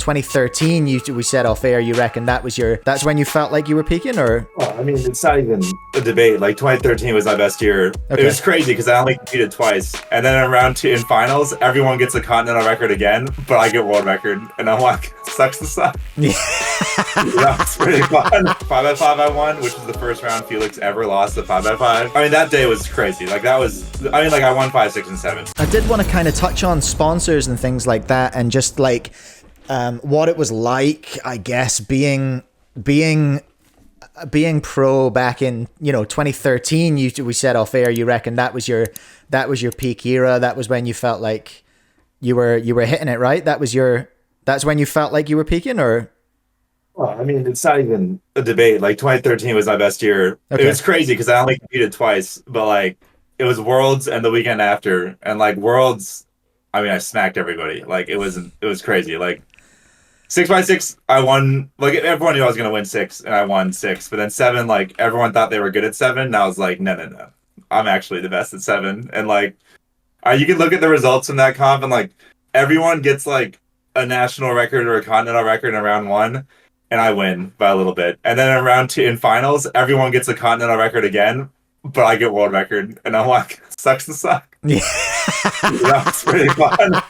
2013, we said off air, you reckon that's when you felt like you were peaking, or? Well, I mean, it's not even a debate. Like 2013 was my best year. Okay. It was crazy because I only competed twice, and then in round 2 in finals, everyone gets a continental record again, but I get world record, and I'm like, sucks to suck. Yeah. That was pretty fun. 5x5 I won, which was the first round Feliks ever lost the 5x5. I mean, that day was crazy. Like I won 5, 6, and 7. I did want to kind of touch on sponsors and things like that, and just like what it was like, I guess, being pro back in 2013. We said off air, you reckon that was your peak era. That was when you felt like you were hitting it, right? That's when you felt like you were peaking, or? Well, I mean, it's not even a debate. Like 2013 was my best year. Okay. It was crazy because I only competed twice, but like it was Worlds and the weekend after, and like Worlds, I mean, I smacked everybody. Like it was crazy. Like 6x6, I won. Like everyone knew I was gonna win 6, and I won 6. But then 7, like everyone thought they were good at 7, and I was like, no, I'm actually the best at 7. And like, you can look at the results from that comp, and like everyone gets like a national record or a continental record in round 1. And I win by a little bit. And then in round 2 in finals, everyone gets a continental record again, but I get world record. And I'm like, sucks to suck. Yeah. That was pretty fun.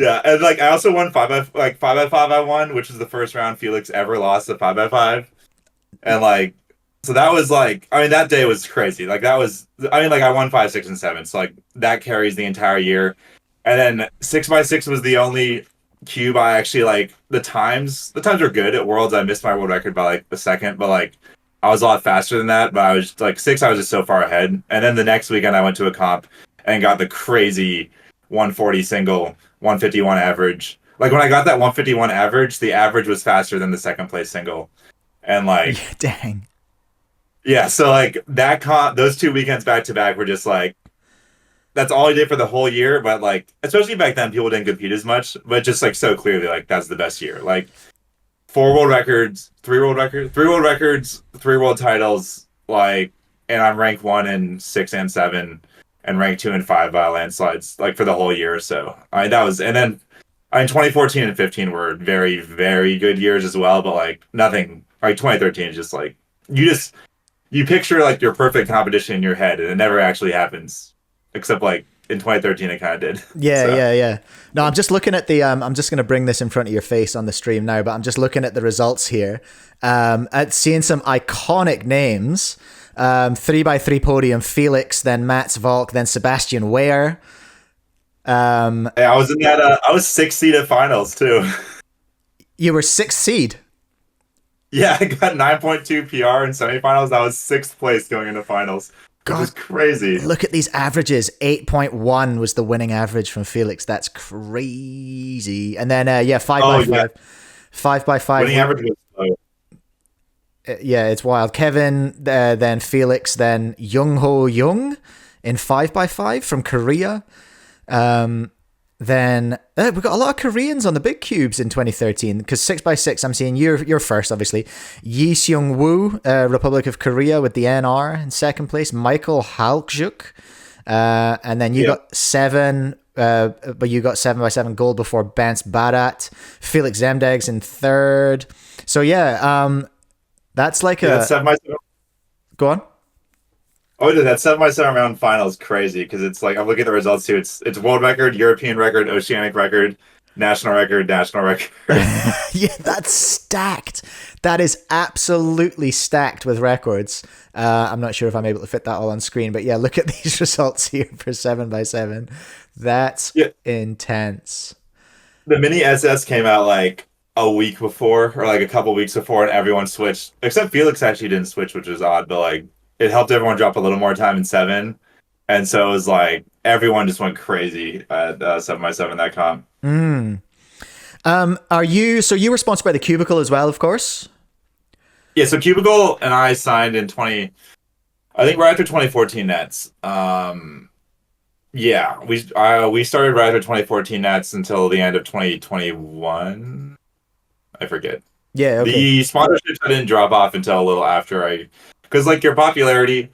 And like I also won 5x5 I won, which is the first round Feliks ever lost the 5x5. And like, so that was like, I mean, that day was crazy. Like I won 5, 6, and 7. So like that carries the entire year. And then 6x6 was the only cube I actually like. The times were good at Worlds. I missed my world record by like a second, but like I was a lot faster than that. But I was like 6, I was just so far ahead. And then the next weekend I went to a comp and got the crazy 140 single, 151 average. Like when I got that 151 average, the average was faster than the second place single. And like, dang. Yeah, so like that comp, those 2 weekends back to back were just like, that's all I did for the whole year. But like, especially back then, people didn't compete as much, but just like so clearly, like that's the best year. Like 4 world records, 3 world records, 3 world titles, like, and I'm ranked 1 in 6 and 7 and ranked 2 and 5 by landslides, like for the whole year. So and then 2014 and 15 were very, very good years as well, but like nothing like 2013 is just like, you picture like your perfect competition in your head and it never actually happens. Except like in 2013 it kind of did. Yeah. No, I'm just looking at the I'm just going to bring this in front of your face on the stream now, but I'm just looking at the results here. At seeing some iconic names. 3x3 podium, Feliks, then Mats Valk, then Sebastian Ware. I was in that I was 6th seed at finals too. You were 6th seed? Yeah, I got 9.2 PR in semifinals. I was 6th place going into finals. God, which is crazy. Look at these averages. 8.1 was the winning average from Feliks. That's crazy. And then 5x5. 5x5. Winning average was low. Yeah, it's wild. Kevin, then Feliks, then Jung Ho Jung in 5x5 from Korea. Then we've got a lot of Koreans on the big cubes in 2013, because 6x6, I'm seeing you're first, obviously. Yi Seung Woo, Republic of Korea, with the NR in 2nd place. Michael Halkjuk, and then you got 7, but you got 7x7 gold before Bance Barat. Felix Zemdegs in 3rd. So that's like a 7x7. Go on. Oh, dude, that 7x7 round final is crazy because it's like, I'm looking at the results too. It's world record, European record, oceanic record, national record. Yeah, that's stacked. That is absolutely stacked with records. I'm not sure if I'm able to fit that all on screen, but yeah, look at these results here for 7x7. That's intense. The mini SS came out like a week before, or like a couple weeks before, and everyone switched. Except Feliks actually didn't switch, which was odd, but like, it helped everyone drop a little more time in 7. And so it was like, everyone just went crazy at 7x7 that comp. So you were sponsored by the Cubicle as well, of course? Yeah, so Cubicle and I signed in I think right after 2014 Nets. Yeah, we started right after 2014 Nets until the end of 2021. I forget. Yeah, okay. The sponsorships I didn't drop off until a little after because like your popularity,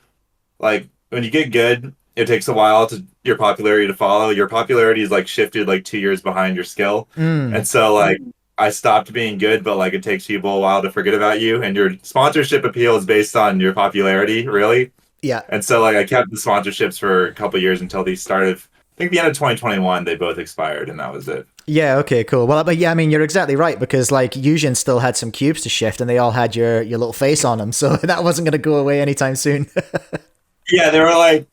like when you get good, it takes a while to your popularity to follow. Your popularity is like shifted like 2 years behind your skill. Mm, And so like I stopped being good, but like it takes people a while to forget about you. And your sponsorship appeal is based on your popularity, really. yeah. And so like I kept the sponsorships for a couple years until these started. I think the end of 2021 they both expired, and that was it. Yeah, okay, cool. Well, but yeah, I mean, you're exactly right because like Yujin still had some cubes to shift and they all had your little face on them. So that wasn't going to go away anytime soon. Yeah, they were like,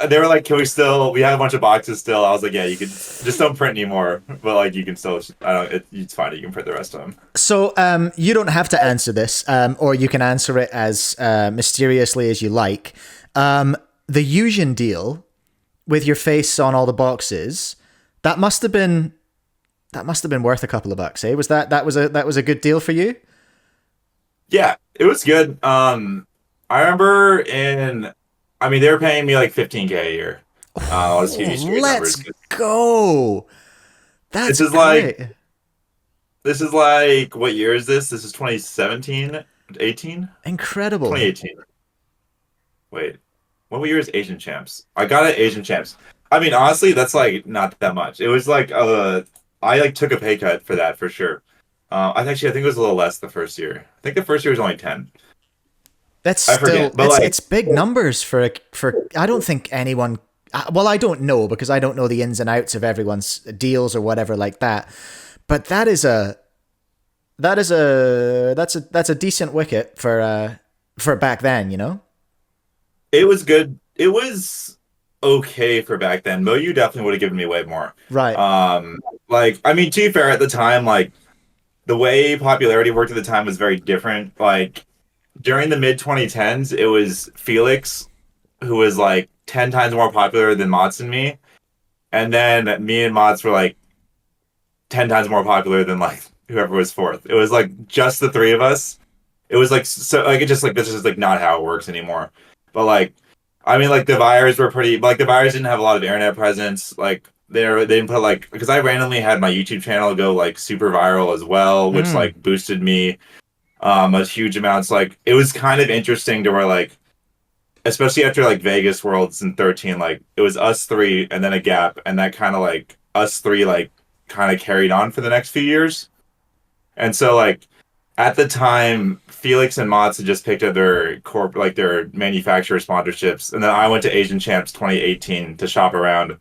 they were like, can we still? We have a bunch of boxes still. I was like, yeah, you could just don't print anymore, but like you can still. I don't. It's fine. You can print the rest of them. So you don't have to answer this, or you can answer it as mysteriously as you like. The Yujin deal with your face on all the boxes, that must have been worth a couple of bucks, eh? That was a good deal for you? Yeah, it was good. I remember I mean, they were paying me like 15K a year. I was huge Let's numbers. go. That's This is like great. this is like what year is this? This is 2017, 18, Incredible. 2018. Wait, what year is Asian Champs? I got it Asian Champs. I mean, honestly, that's like not that much. It was like I like took a pay cut for that for sure. I think it was a little less the first year. I think the first year was only 10. That's I still forget, but like it's big numbers for I don't think anyone well I don't know because I don't know the ins and outs of everyone's deals or whatever like that. But that's a decent wicket for back then, you know? it was good. It was okay for back then. Moyu definitely would have given me way more. Right. Like I mean, to be fair, at the time, like the way popularity worked at the time was very different. Like during the mid 2010s, it was Felix who was like 10 times more popular than Mots and me. And then me and Mots were like 10 times more popular than like whoever was fourth. It was like just the three of us. It was like so like it just like this is like not how it works anymore. But like I mean like the buyers were pretty like the buyers didn't have a lot of internet presence. Like they didn't put like because I randomly had my YouTube channel go like super viral as well, which Mm. like boosted me a huge amounts. Like it was kind of interesting to where like especially after like Vegas Worlds in 13, like it was us three and then a gap, and that kind of like us three like kind of carried on for the next few years. And so like at the time, Felix and Mott's had just picked up their like their manufacturer sponsorships, and then I went to Asian Champs 2018 to shop around,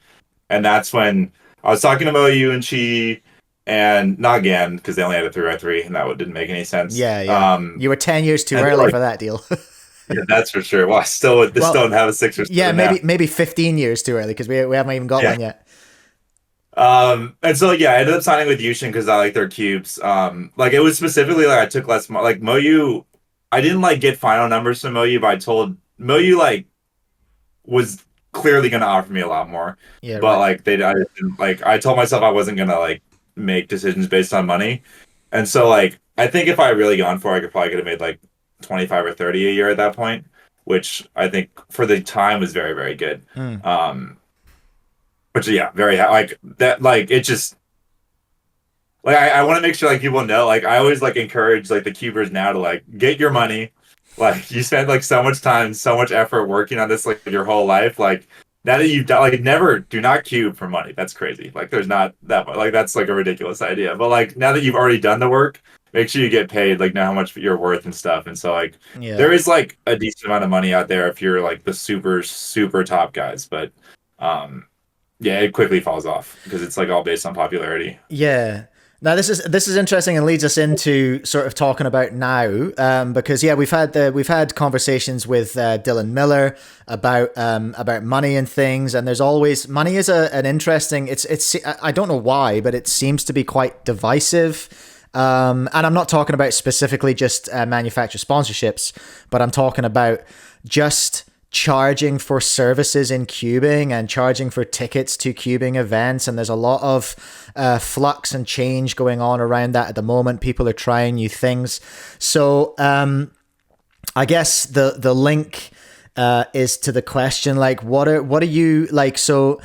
and that's when I was talking to Moyu and Chi, and not again because they only had a 3x3, and that didn't make any sense. Yeah, yeah. You were 10 years too And early like, for that deal. yeah, that's for sure. Well, I still would Well, still don't have a 6 or 7 yeah, now. maybe 15 years too early because we haven't even got Yeah. one yet. And so yeah, I ended up signing with Yushin because I like their cubes. Like it was specifically like I took less like Moyu. I didn't like get final numbers from Moyu, but I told Moyu like was clearly gonna offer me a lot more. Yeah, But right. like I didn't, like I told myself I wasn't gonna like make decisions based on money. And so like I think if I had really gone for it, I could have made like 25 or 30 a year at that point, which I think for the time was very, very good. Mm. Which yeah, very like that like it just like I want to make sure like people know like I always like encourage like the cubers now to like get your money. Like you spend like so much time, so much effort working on this like your whole life. Like now that you've done like never do not cube for money. That's crazy. Like there's not that much like that's like a ridiculous idea. But like now that you've already done the work, make sure you get paid, like know how much you're worth and stuff. And so like Yeah. there is like a decent amount of money out there if you're like the super, super top guys. But um yeah, it quickly falls off because it's like all based on popularity. Yeah. Now this is interesting and leads us into sort of talking about now, because yeah, we've had conversations with Dylan Miller about money and things, and there's always money is an interesting. It's I don't know why, but it seems to be quite divisive. And I'm not talking about specifically just manufacturer sponsorships, but I'm talking about just charging for services in cubing and charging for tickets to cubing events, and there's a lot of flux and change going on around that at the moment. People are trying new things, so I guess the link is to the question like what are you like, so